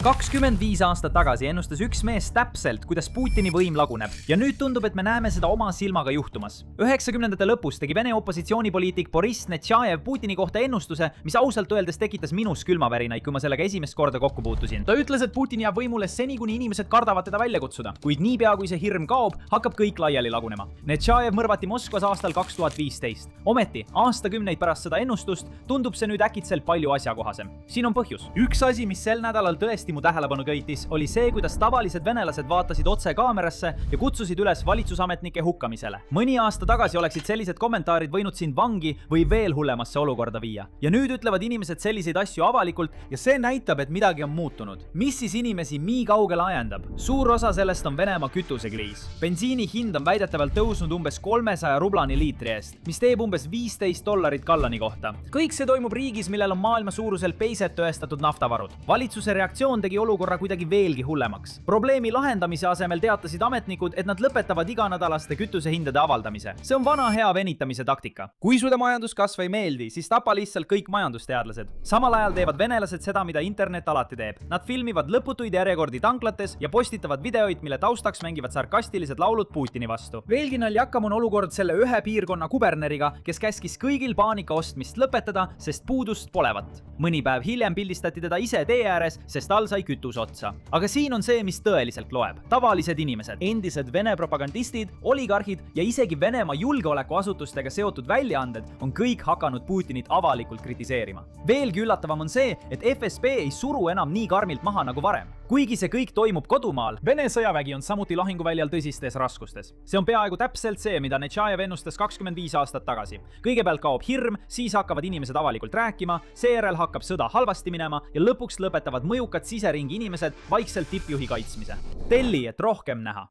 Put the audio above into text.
25 aastat tagasi ennustas üks mees täpselt, kuidas Putini võim laguneb ja nüüd tundub, et me näeme seda oma silmaga juhtumas. 90ndate lõpus tegi Vene opositsioonipoliitik Boriss Netšajev Putini kohta ennustuse, mis ausalt öeldes tekitas minus külmavärinaid, kui ma sellega esimest korda kokku puutusin. Ta ütles, et Putin jääb võimule seni, kuni inimesed kardavad teda välja kutsuda, kuid niipea kui see hirm kaob, hakkab kõik laiali lagunema. Netšajev mõrvati Moskvas aastal 2015. Ometi, aastakümneid pärast seda ennustust tundub see nüüd äkitselt palju asjakohasem. Siin on põhjus. Üks asi, mis sel nädalal tõesti mu tähelepanu köitis, oli see, kuidas tavalised venelased vaatasid otse kaamerasse ja kutsusid üles valitsusametnike hukkamisele. Mõni aasta tagasi oleksid sellised kommentaarid võinud sind vangi või veel hullemasse olukorda viia. Ja nüüd ütlevad inimesed selliseid asju avalikult ja see näitab, et midagi on muutunud. Mis siis inimesi nii kaugele ajendab? Suur osa sellest on Venemaa kütusekriis. Bensiini hind on väidetavalt tõusnud umbes 300 rublani liitri eest, mis teeb umbes $15 galloni kohta. Kõik see toimub riigis, millel on maailma suurusel peiset tõestatud naftavarud. Valitsuse reaktsioon tegi olukorra kuidagi veelgi hullemaks. Probleemi lahendamise asemel teatasid ametnikud, et nad lõpetavad iganädalaste kütusehindade avaldamise. See on vana hea venitamise taktika. Kui sulle majanduskasv ei meeldi, siis tapa lihtsalt kõik majandusteadlased. Samal ajal teevad venelased seda, mida internet alati teeb. Nad filmivad lõputuid järjekordi tanklates ja postitavad videoid, mille taustaks mängivad sarkastilised laulud Putini vastu. Veelgi naljakam on olukord selle ühe piirkonna kuberneriga, kes käskis kõigil paanika ostmist lõpetada, sest puudust polevat. Mõni päev hiljem pildistati teda ise tee ääres, sest all sai kütus otsa. Aga siin on see, mis tõeliselt loeb. Tavalised inimesed, endised Vene propagandistid, oligarhid ja isegi Venemaa julgeolekuasutustega seotud väljaanded on kõik hakanud Putinit avalikult kritiseerima. Veelgi üllatavam on see, et FSB ei suru enam nii karmilt maha nagu varem. Kuigi see kõik toimub kodumaal, Vene sõjavägi on samuti lahinguväljal tõsistes raskustes. See on peaaegu täpselt see, mida Netšajev ennustas 25 aastat tagasi. Kõigepealt kaob hirm, siis hakkavad inimesed avalikult rääkima, seejärel hakkab sõda halvasti minema ja lõpuks lõpetavad mõjukad siseringi inimesed vaikselt tippjuhi kaitsmise. Telli, et rohkem näha.